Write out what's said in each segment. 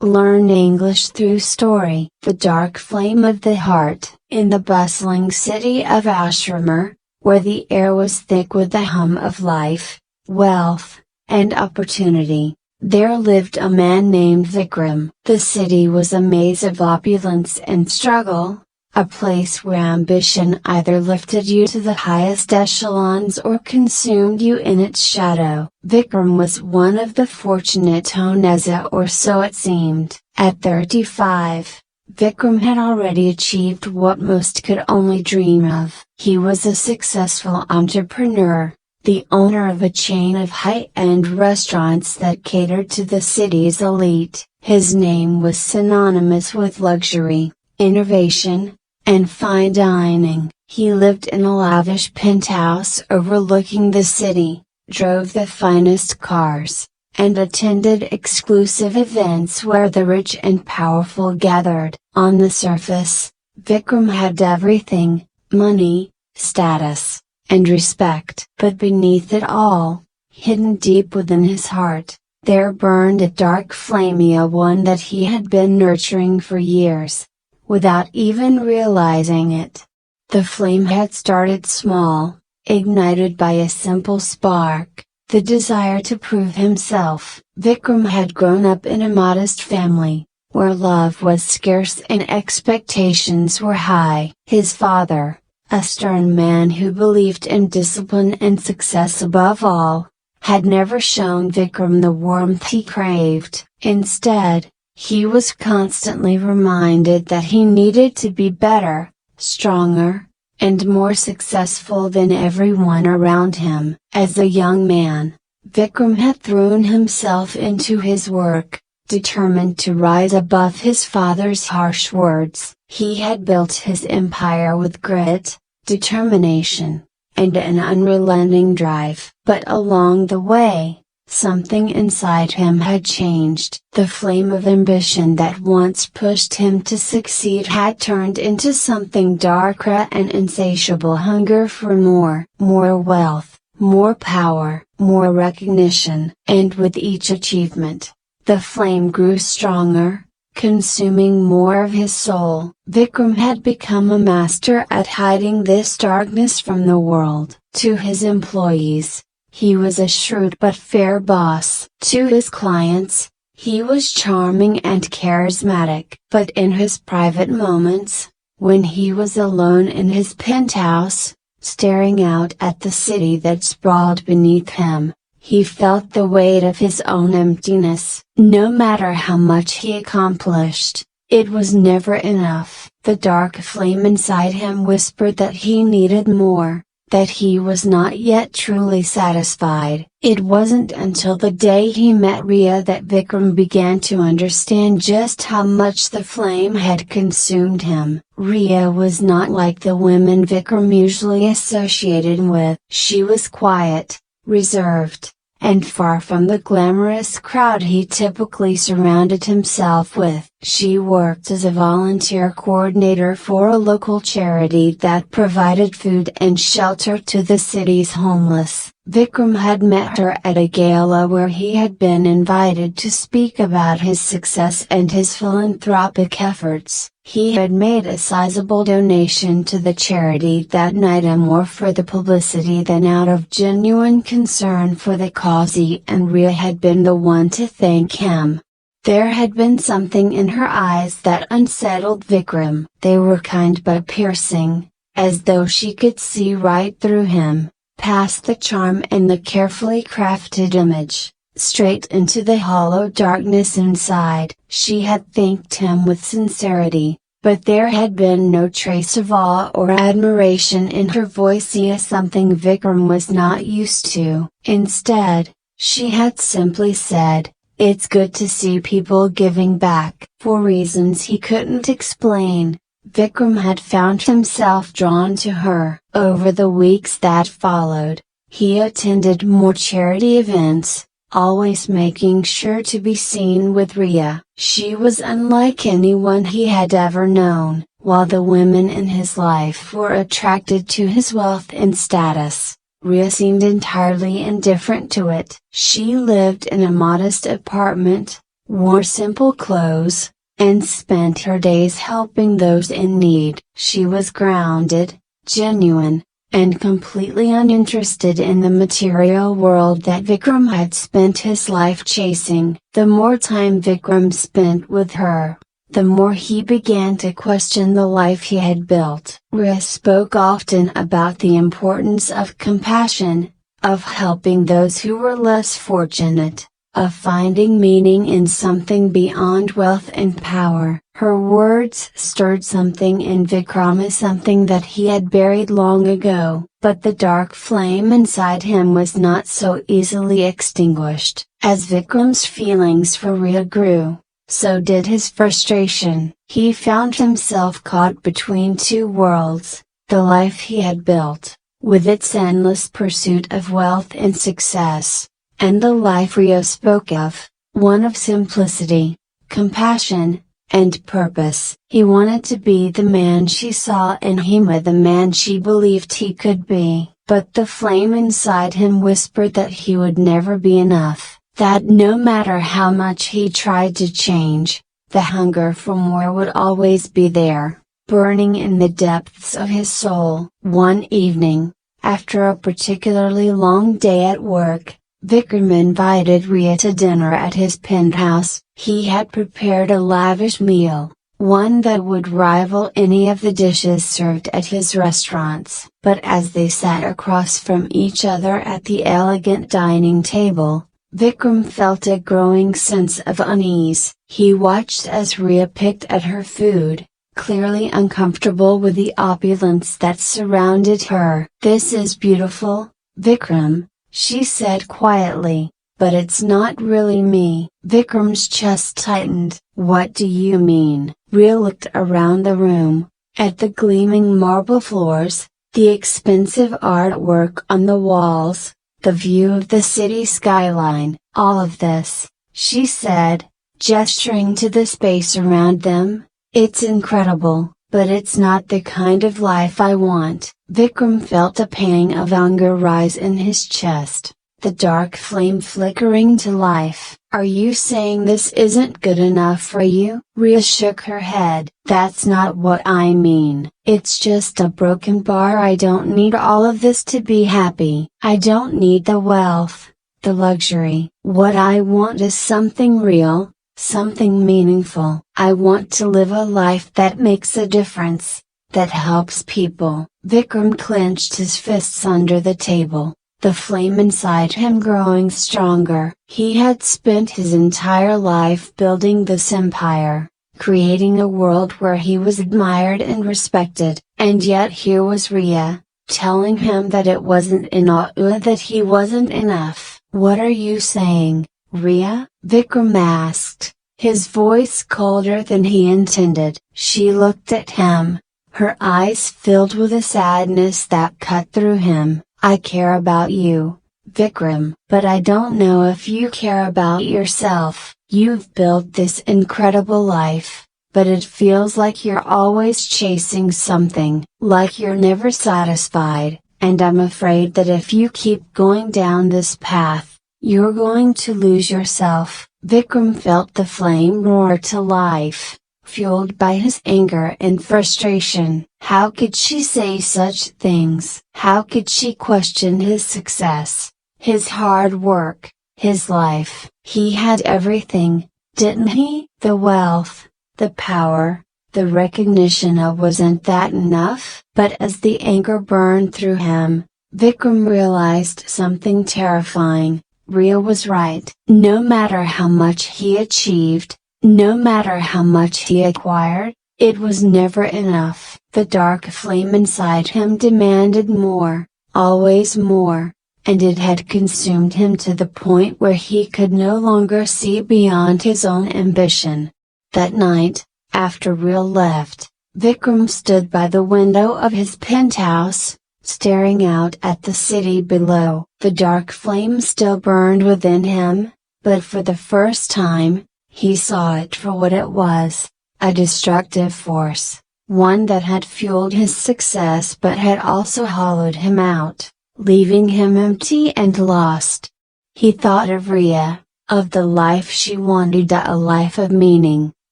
Learn English through story. The dark flame of the heart. In the bustling city of Ashrama, where the air was thick with the hum of life, wealth, and opportunity, there lived a man named Vikram. The city was a maze of opulence and struggle, a place where ambition either lifted you to the highest echelons or consumed you in its shadow. Vikram was one of the fortunate Oneza, or so it seemed. At 35, Vikram had already achieved what most could only dream of. He was a successful entrepreneur, the owner of a chain of high-end restaurants that catered to the city's elite. His name was synonymous with luxury, innovation, and fine dining. He lived in a lavish penthouse overlooking the city, drove the finest cars, and attended exclusive events where the rich and powerful gathered. On the surface, Vikram had everything: money, status, and respect. But beneath it all, hidden deep within his heart, there burned a dark flame, one that he had been nurturing for years, without even realizing it. The flame had started small, ignited by a simple spark, the desire to prove himself. Vikram had grown up in a modest family, where love was scarce and expectations were high. His father, a stern man who believed in discipline and success above all, had never shown Vikram the warmth he craved. Instead, he was constantly reminded that he needed to be better, stronger, and more successful than everyone around him. As a young man, Vikram had thrown himself into his work, determined to rise above his father's harsh words. He had built his empire with grit, determination, and an unrelenting drive. But along the way, something inside him had changed. The flame of ambition that once pushed him to succeed had turned into something darker, an insatiable hunger for more. More wealth, more power, more recognition. And with each achievement, the flame grew stronger, consuming more of his soul. Vikram had become a master at hiding this darkness from the world. To his employees, he was a shrewd but fair boss. To his clients, he was charming and charismatic. But in his private moments, when he was alone in his penthouse, staring out at the city that sprawled beneath him, he felt the weight of his own emptiness. No matter how much he accomplished, it was never enough. The dark flame inside him whispered that he needed more, that he was not yet truly satisfied. It wasn't until the day he met Ria that Vikram began to understand just how much the flame had consumed him. Ria was not like the women Vikram usually associated with. She was quiet, reserved, and far from the glamorous crowd he typically surrounded himself with. She worked as a volunteer coordinator for a local charity that provided food and shelter to the city's homeless. Vikram had met her at a gala where he had been invited to speak about his success and his philanthropic efforts. He had made a sizable donation to the charity that night, more for the publicity than out of genuine concern for the cause, and Ria had been the one to thank him. There had been something in her eyes that unsettled Vikram. They were kind but piercing, as though she could see right through him, past the charm and the carefully crafted image, straight into the hollow darkness inside. She had thanked him with sincerity, but there had been no trace of awe or admiration in her voice, something Vikram was not used to. Instead, she had simply said, "It's good to see people giving back." For reasons he couldn't explain, Vikram had found himself drawn to her. Over the weeks that followed, he attended more charity events, always making sure to be seen with Ria. She was unlike anyone he had ever known. While the women in his life were attracted to his wealth and status, Ria seemed entirely indifferent to it. She lived in a modest apartment, wore simple clothes, and spent her days helping those in need. She was grounded, genuine, and completely uninterested in the material world that Vikram had spent his life chasing. The more time Vikram spent with her, the more he began to question the life he had built. Riya spoke often about the importance of compassion, of helping those who were less fortunate, of finding meaning in something beyond wealth and power. Her words stirred something in Vikram, something that he had buried long ago. But the dark flame inside him was not so easily extinguished. As Vikram's feelings for Riya grew, so did his frustration. He found himself caught between two worlds: the life he had built, with its endless pursuit of wealth and success, and the life Riya spoke of, one of simplicity, compassion, and purpose. He wanted to be the man she saw in him, the man she believed he could be. But the flame inside him whispered that he would never be enough, that no matter how much he tried to change, the hunger for more would always be there, burning in the depths of his soul. One evening, after a particularly long day at work, Vikram invited Riya to dinner at his penthouse. He had prepared a lavish meal, one that would rival any of the dishes served at his restaurants. But as they sat across from each other at the elegant dining table, Vikram felt a growing sense of unease. He watched as Riya picked at her food, clearly uncomfortable with the opulence that surrounded her. "This is beautiful, Vikram," she said quietly, "but it's not really me." Vikram's chest tightened. "What do you mean?" Riya looked around the room, at the gleaming marble floors, the expensive artwork on the walls, the view of the city skyline. "All of this," she said, gesturing to the space around them, "it's incredible, but it's not the kind of life I want." Vikram felt a pang of anger rise in his chest, the dark flame flickering to life. "Are you saying this isn't good enough for you?" Riya shook her head. "That's not what I mean. It's just a broken bar. I don't need all of this to be happy. I don't need the wealth, the luxury. What I want is something real, something meaningful. I want to live a life that makes a difference, that helps people." Vikram clenched his fists under the table, the flame inside him growing stronger. He had spent his entire life building this empire, creating a world where he was admired and respected, and yet here was Riya, telling him that it wasn't enough, that he wasn't enough. "What are you saying, Riya?" Vikram asked, his voice colder than he intended. She looked at him, her eyes filled with a sadness that cut through him. "I care about you, Vikram, but I don't know if you care about yourself. You've built this incredible life, but it feels like you're always chasing something, like you're never satisfied, and I'm afraid that if you keep going down this path, you're going to lose yourself." Vikram felt the flame roar to life, fueled by his anger and frustration. How could she say such things? How could she question his success, his hard work, his life? He had everything, didn't he? The wealth, the power, the recognition. Wasn't that enough? But as the anger burned through him, Vikram realized something terrifying. Riya was right. No matter how much he achieved, no matter how much he acquired, it was never enough. The dark flame inside him demanded more, always more, and it had consumed him to the point where he could no longer see beyond his own ambition. That night, after Riya left, Vikram stood by the window of his penthouse, staring out at the city below. The dark flame still burned within him, but for the first time, he saw it for what it was, a destructive force, one that had fueled his success but had also hollowed him out, leaving him empty and lost. He thought of Riya, of the life she wanted, a life of meaning,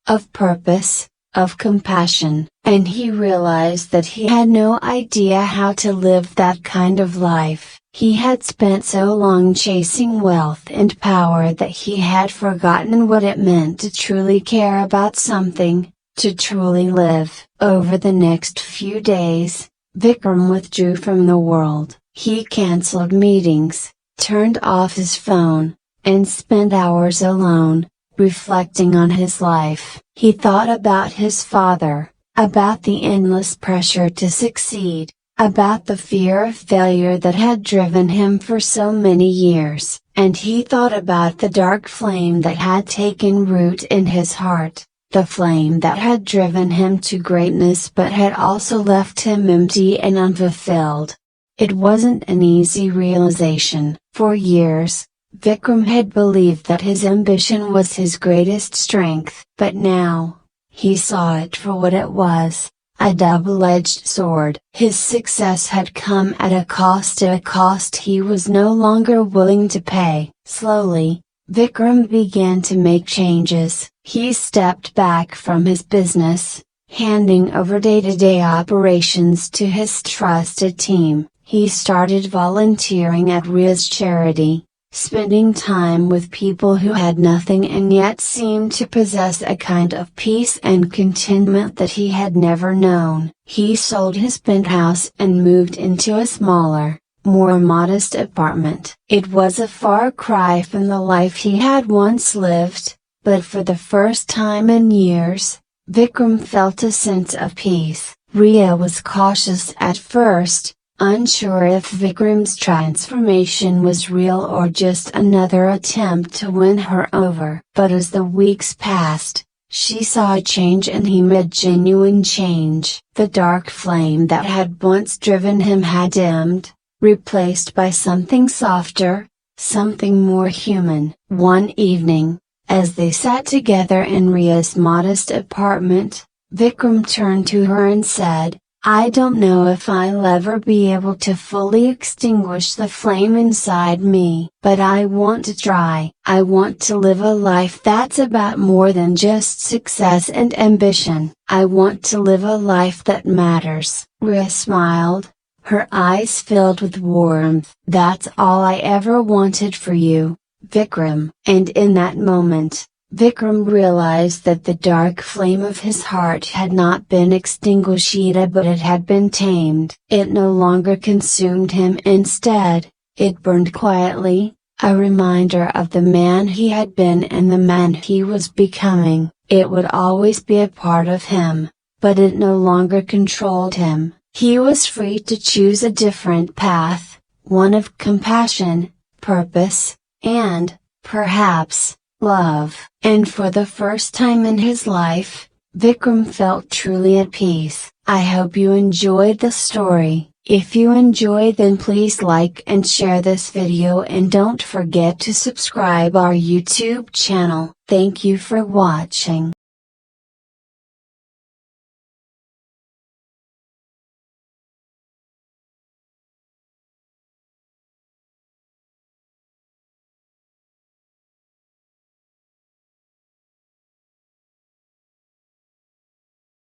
of purpose, of compassion, and he realized that he had no idea how to live that kind of life. He had spent so long chasing wealth and power that he had forgotten what it meant to truly care about something, to truly live. Over the next few days, Vikram withdrew from the world. He cancelled meetings, turned off his phone, and spent hours alone, reflecting on his life. He thought about his father, about the endless pressure to succeed, about the fear of failure that had driven him for so many years, and he thought about the dark flame that had taken root in his heart, the flame that had driven him to greatness but had also left him empty and unfulfilled. It wasn't an easy realization. For years, Vikram had believed that his ambition was his greatest strength, but now, he saw it for what it was, a double-edged sword. His success had come at a cost he was no longer willing to pay. Slowly, Vikram began to make changes. He stepped back from his business, handing over day-to-day operations to his trusted team. He started volunteering at Ria's charity, spending time with people who had nothing and yet seemed to possess a kind of peace and contentment that he had never known. He sold his penthouse and moved into a smaller, more modest apartment. It was a far cry from the life he had once lived, but for the first time in years, Vikram felt a sense of peace. Ria was cautious at first, unsure if Vikram's transformation was real or just another attempt to win her over. But as the weeks passed, she saw a change in him, a genuine change. The dark flame that had once driven him had dimmed, replaced by something softer, something more human. One evening, as they sat together in Ria's modest apartment, Vikram turned to her and said, "I don't know if I'll ever be able to fully extinguish the flame inside me, but I want to try. I want to live a life that's about more than just success and ambition. I want to live a life that matters." Ria smiled, her eyes filled with warmth. "That's all I ever wanted for you, Vikram." And in that moment, Vikram realized that the dark flame of his heart had not been extinguished, but it had been tamed. It no longer consumed him. Instead, it burned quietly, a reminder of the man he had been and the man he was becoming. It would always be a part of him, but it no longer controlled him. He was free to choose a different path, one of compassion, purpose, and, perhaps, love. And for the first time in his life, Vikram felt truly at peace. I hope you enjoyed the story. If you enjoyed, then please like and share this video, and don't forget to subscribe our YouTube channel. Thank you for watching.